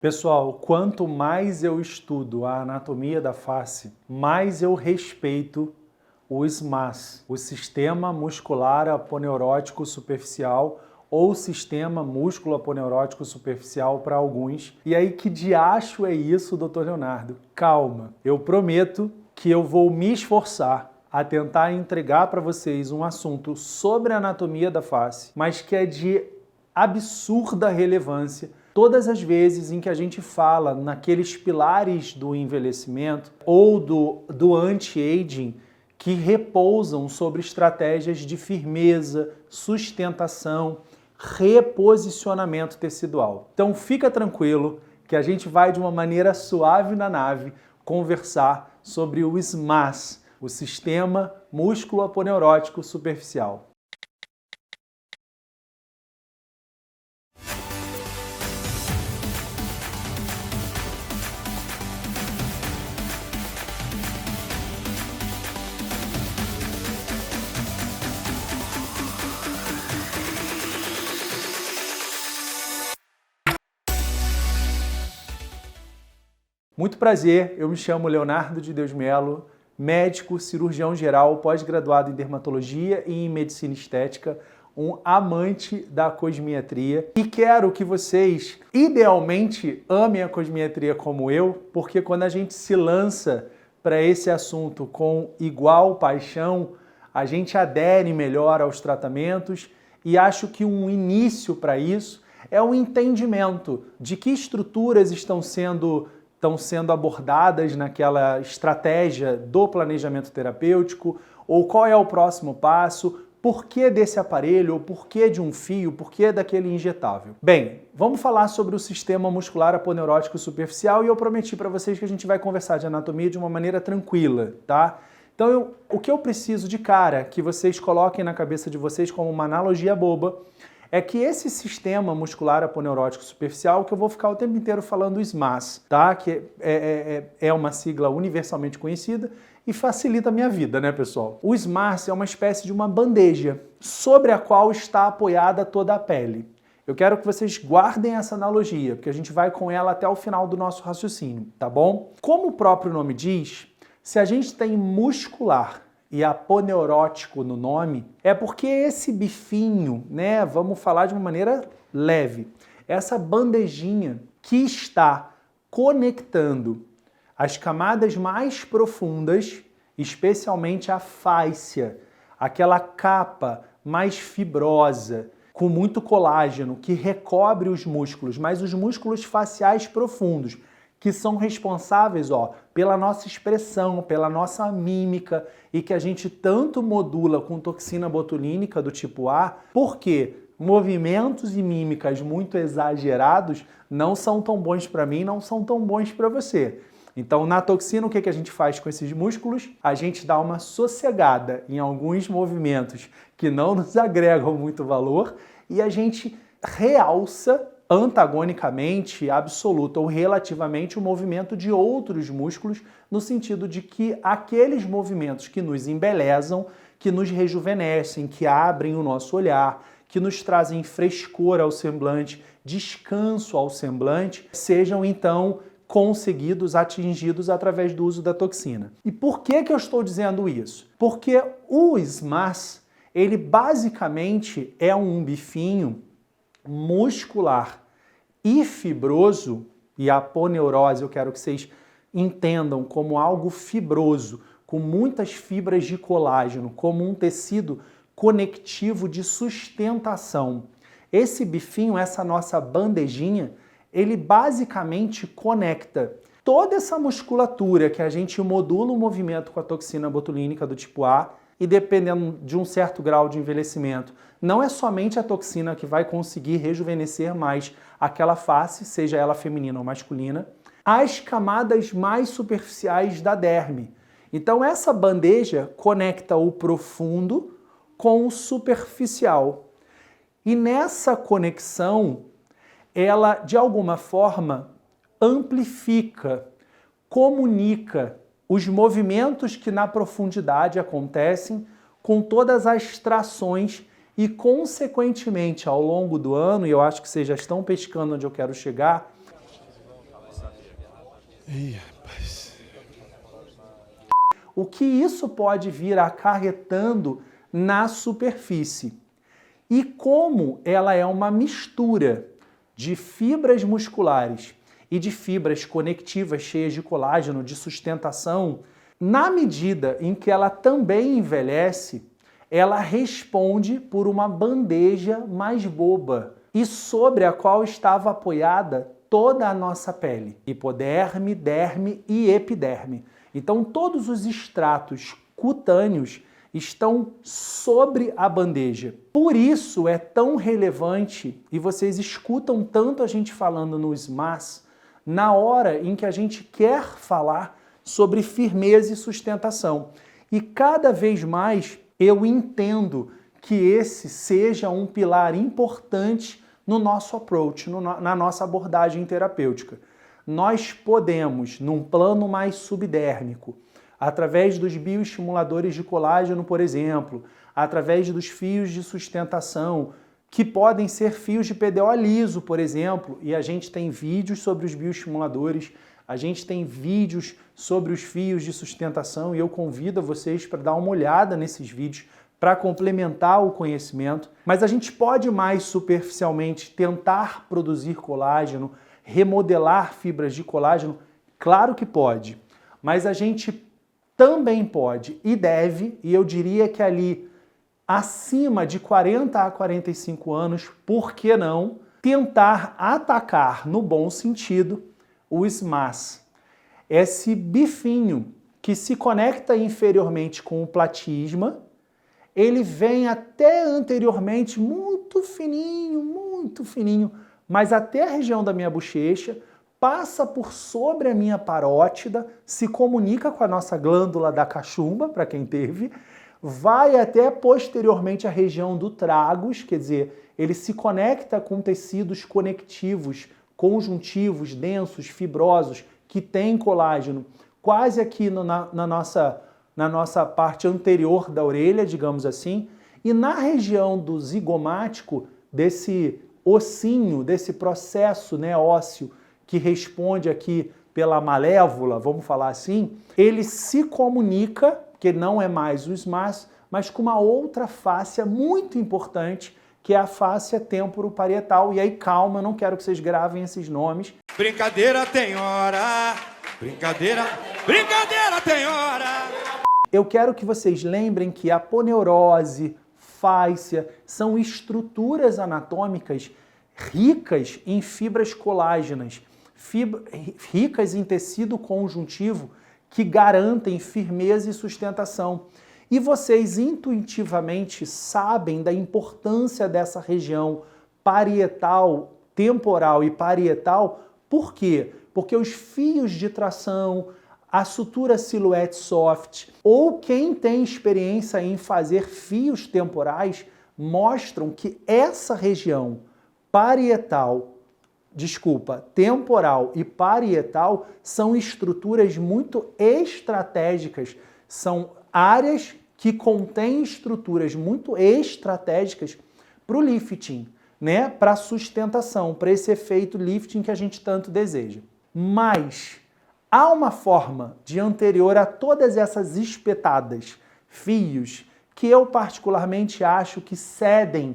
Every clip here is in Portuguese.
Pessoal, quanto mais eu estudo a anatomia da face, mais eu respeito o SMAS, o Sistema Muscular Aponeurótico Superficial, ou Sistema Músculo Aponeurótico Superficial para alguns. E aí, que diacho é isso, Dr. Leonardo? Calma, eu prometo que eu vou me esforçar a tentar entregar para vocês um assunto sobre a anatomia da face, mas que é de absurda relevância todas as vezes em que a gente fala naqueles pilares do envelhecimento ou do anti-aging que repousam sobre estratégias de firmeza, sustentação, reposicionamento tecidual. Então fica tranquilo que a gente vai de uma maneira suave na nave conversar sobre o SMAS, o Sistema Músculo Aponeurótico Superficial. Muito prazer, eu me chamo Leonardo de Deus Melo, médico, cirurgião geral, pós-graduado em dermatologia e em medicina estética, um amante da cosmiatria e quero que vocês, idealmente, amem a cosmiatria como eu, porque quando a gente se lança para esse assunto com igual paixão, a gente adere melhor aos tratamentos e acho que um início para isso é o entendimento de que estruturas estão sendo abordadas naquela estratégia do planejamento terapêutico, ou qual é o próximo passo, por que desse aparelho, ou por que de um fio, por que daquele injetável. Bem, vamos falar sobre o sistema muscular aponeurótico superficial e eu prometi para vocês que a gente vai conversar de anatomia de uma maneira tranquila, tá? Então, o que eu preciso de cara que vocês coloquem na cabeça de vocês como uma analogia boba é que esse sistema muscular aponeurótico superficial, que eu vou ficar o tempo inteiro falando SMAS, tá? Que é uma sigla universalmente conhecida e facilita a minha vida, né, pessoal? O SMAS é uma espécie de uma bandeja sobre a qual está apoiada toda a pele. Eu quero que vocês guardem essa analogia, porque a gente vai com ela até o final do nosso raciocínio, tá bom? Como o próprio nome diz, se a gente tem muscular e aponeurótico no nome, é porque esse bifinho, né, vamos falar de uma maneira leve, essa bandejinha que está conectando as camadas mais profundas, especialmente a fáscia, aquela capa mais fibrosa, com muito colágeno, que recobre os músculos, mas os músculos faciais profundos, que são responsáveis, pela nossa expressão, pela nossa mímica e que a gente tanto modula com toxina botulínica do tipo A, porque movimentos e mímicas muito exagerados não são tão bons para mim, não são tão bons para você. Então, na toxina, o que a gente faz com esses músculos? A gente dá uma sossegada em alguns movimentos que não nos agregam muito valor e a gente realça antagonicamente, absoluta ou relativamente o movimento de outros músculos, no sentido de que aqueles movimentos que nos embelezam, que nos rejuvenescem, que abrem o nosso olhar, que nos trazem frescor ao semblante, descanso ao semblante, sejam então conseguidos, atingidos através do uso da toxina. E por que eu estou dizendo isso? Porque o SMAS, ele basicamente é um bifinho muscular e fibroso, e a aponeurose eu quero que vocês entendam como algo fibroso, com muitas fibras de colágeno, como um tecido conectivo de sustentação. Esse bifinho, essa nossa bandejinha, ele basicamente conecta toda essa musculatura que a gente modula o movimento com a toxina botulínica do tipo A, e dependendo de um certo grau de envelhecimento, não é somente a toxina que vai conseguir rejuvenescer mais aquela face, seja ela feminina ou masculina, as camadas mais superficiais da derme. Então essa bandeja conecta o profundo com o superficial. E nessa conexão, ela de alguma forma amplifica, comunica os movimentos que na profundidade acontecem com todas as trações e, consequentemente, ao longo do ano, e eu acho que vocês já estão pescando onde eu quero chegar, Ih, rapaz. O que isso pode vir acarretando na superfície? E como ela é uma mistura de fibras musculares e de fibras conectivas cheias de colágeno, de sustentação, na medida em que ela também envelhece, ela responde por uma bandeja mais boba e sobre a qual estava apoiada toda a nossa pele, hipoderme, derme e epiderme. Então todos os estratos cutâneos estão sobre a bandeja. Por isso é tão relevante, e vocês escutam tanto a gente falando no SMAS, na hora em que a gente quer falar sobre firmeza e sustentação. E cada vez mais eu entendo que esse seja um pilar importante no nosso approach, na nossa abordagem terapêutica. Nós podemos, num plano mais subdérmico, através dos bioestimuladores de colágeno, por exemplo, através dos fios de sustentação, que podem ser fios de PDO liso, por exemplo, e a gente tem vídeos sobre os bioestimuladores, a gente tem vídeos sobre os fios de sustentação e eu convido vocês para dar uma olhada nesses vídeos para complementar o conhecimento. Mas a gente pode mais superficialmente tentar produzir colágeno, remodelar fibras de colágeno? Claro que pode, mas a gente também pode e deve, e eu diria que ali acima de 40 a 45 anos, por que não, tentar atacar, no bom sentido, o SMAS. Esse bifinho que se conecta inferiormente com o platisma, ele vem até anteriormente muito fininho, mas até a região da minha bochecha, passa por sobre a minha parótida, se comunica com a nossa glândula da cachumba, para quem teve, vai até posteriormente a região do tragus, quer dizer, ele se conecta com tecidos conectivos, conjuntivos, densos, fibrosos, que têm colágeno, quase aqui na nossa parte anterior da orelha, digamos assim, e na região do zigomático, desse ossinho, desse processo, né, ósseo, que responde aqui pela malévola, vamos falar assim, ele se comunica, que não é mais o SMAS, mas com uma outra fáscia muito importante, que é a fáscia temporoparietal. E aí, calma, eu não quero que vocês gravem esses nomes. Brincadeira tem hora, brincadeira tem hora. Eu quero que vocês lembrem que a aponeurose, fáscia, são estruturas anatômicas ricas em fibras colágenas, ricas em tecido conjuntivo que garantem firmeza e sustentação. E vocês intuitivamente sabem da importância dessa região parietal, temporal e parietal. Por quê? Porque os fios de tração, a sutura silhouette soft, ou quem tem experiência em fazer fios temporais, mostram que essa região temporal e parietal são estruturas muito estratégicas, são áreas que contêm estruturas muito estratégicas para o lifting, né? Para a sustentação, para esse efeito lifting que a gente tanto deseja. Mas há uma forma de anterior a todas essas espetadas, fios, que eu particularmente acho que cedem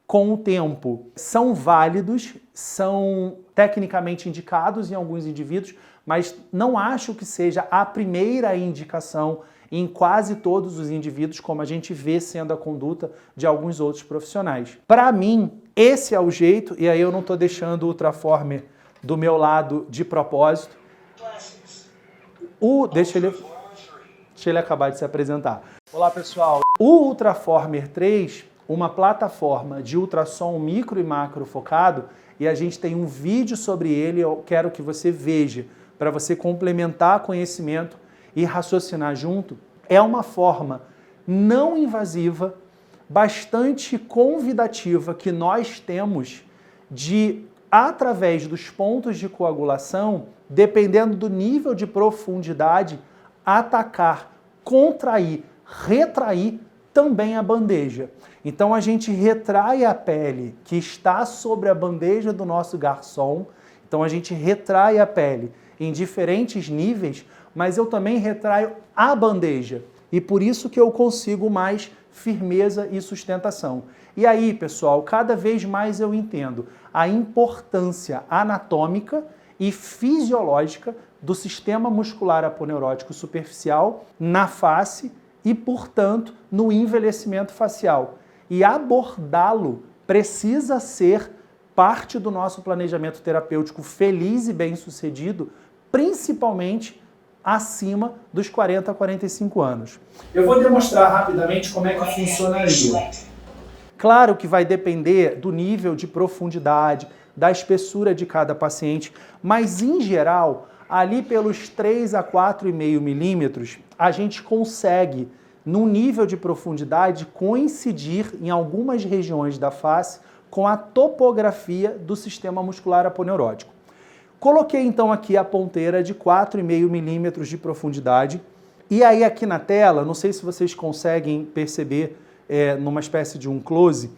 com o tempo. São válidos, são tecnicamente indicados em alguns indivíduos, mas não acho que seja a primeira indicação em quase todos os indivíduos, como a gente vê sendo a conduta de alguns outros profissionais. Para mim, esse é o jeito, e aí eu não estou deixando o Ultraformer do meu lado de propósito. Deixa ele acabar de se apresentar. Olá, pessoal. O Ultraformer 3, uma plataforma de ultrassom micro e macro focado, e a gente tem um vídeo sobre ele, eu quero que você veja, para você complementar conhecimento e raciocinar junto. É uma forma não invasiva, bastante convidativa que nós temos de, através dos pontos de coagulação, dependendo do nível de profundidade, atacar, contrair, retrair também a bandeja. Então a gente retrai a pele que está sobre a bandeja do nosso garçom, então a gente retrai a pele em diferentes níveis, mas eu também retraio a bandeja. E por isso que eu consigo mais firmeza e sustentação. E aí, pessoal, cada vez mais eu entendo a importância anatômica e fisiológica do sistema muscular aponeurótico superficial na face e, portanto, no envelhecimento facial. E abordá-lo precisa ser parte do nosso planejamento terapêutico feliz e bem-sucedido, principalmente acima dos 40 a 45 anos. Eu vou demonstrar rapidamente como é que funcionaria. Claro que vai depender do nível de profundidade, da espessura de cada paciente, mas em geral, ali pelos 3 a 4,5 milímetros, a gente consegue, num nível de profundidade, coincidir em algumas regiões da face com a topografia do sistema muscular aponeurótico. Coloquei então aqui a ponteira de 4,5 milímetros de profundidade e aí aqui na tela, não sei se vocês conseguem perceber numa espécie de um close,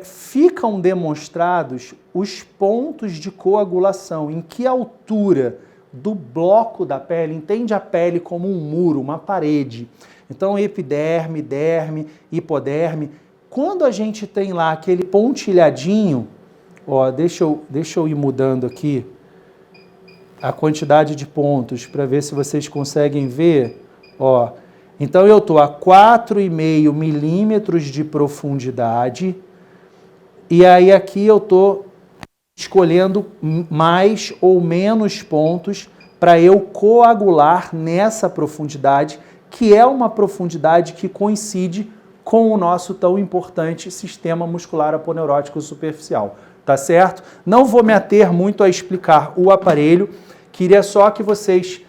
ficam demonstrados os pontos de coagulação, em que altura do bloco da pele, entende a pele como um muro, uma parede. Então epiderme, derme, hipoderme. Quando a gente tem lá aquele pontilhadinho, ó, deixa eu ir mudando aqui a quantidade de pontos para ver se vocês conseguem ver. Ó, então eu estou a 4,5 milímetros de profundidade e aí aqui eu estou escolhendo mais ou menos pontos para eu coagular nessa profundidade, que é uma profundidade que coincide com o nosso tão importante sistema muscular aponeurótico superficial. Tá certo? Não vou me ater muito a explicar o aparelho, queria só que vocês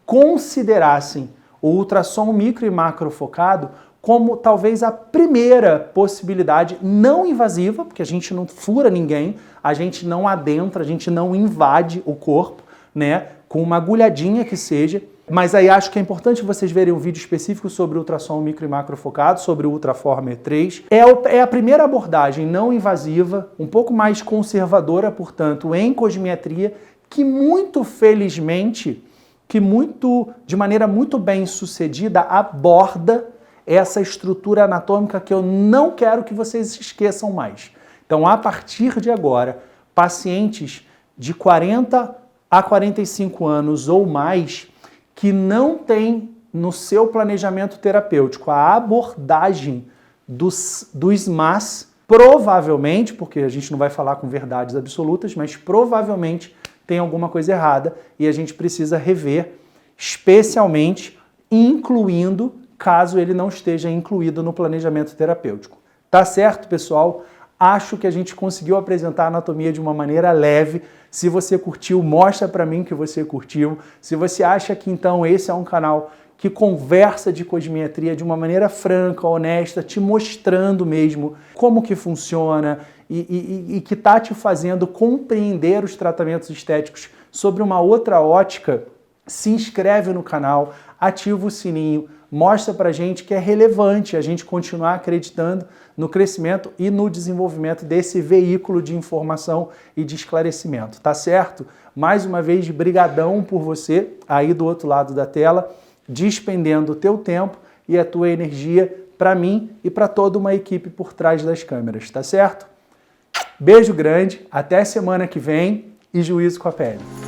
considerassem o ultrassom micro e macrofocado como talvez a primeira possibilidade não invasiva, porque a gente não fura ninguém, a gente não adentra, a gente não invade o corpo, né, com uma agulhadinha que seja. Mas aí acho que é importante vocês verem um vídeo específico sobre o ultrassom micro e macrofocado, sobre o Ultraformer 3. É a primeira abordagem não invasiva, um pouco mais conservadora, portanto, em cosmiatria, que muito felizmente, de maneira muito bem sucedida, aborda essa estrutura anatômica que eu não quero que vocês esqueçam mais. Então, a partir de agora, pacientes de 40 a 45 anos ou mais que não têm no seu planejamento terapêutico a abordagem dos MAS, provavelmente, porque a gente não vai falar com verdades absolutas, mas provavelmente tem alguma coisa errada e a gente precisa rever, especialmente incluindo, caso ele não esteja incluído no planejamento terapêutico. Tá certo, pessoal? Acho que a gente conseguiu apresentar a anatomia de uma maneira leve. Se você curtiu, mostra para mim que você curtiu. Se você acha que então esse é um canal que conversa de cosmiatria de uma maneira franca, honesta, te mostrando mesmo como que funciona e que está te fazendo compreender os tratamentos estéticos sobre uma outra ótica, se inscreve no canal, ativa o sininho, mostra pra gente que é relevante a gente continuar acreditando no crescimento e no desenvolvimento desse veículo de informação e de esclarecimento, tá certo? Mais uma vez, brigadão por você aí do outro lado da tela, despendendo o teu tempo e a tua energia para mim e para toda uma equipe por trás das câmeras, tá certo? Beijo grande, até semana que vem e juízo com a pele.